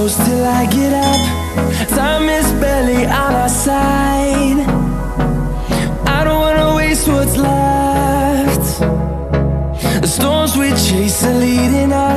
close till I get up. Time is barely on our side. I don't wanna waste what's left. The storms we chase are leading us.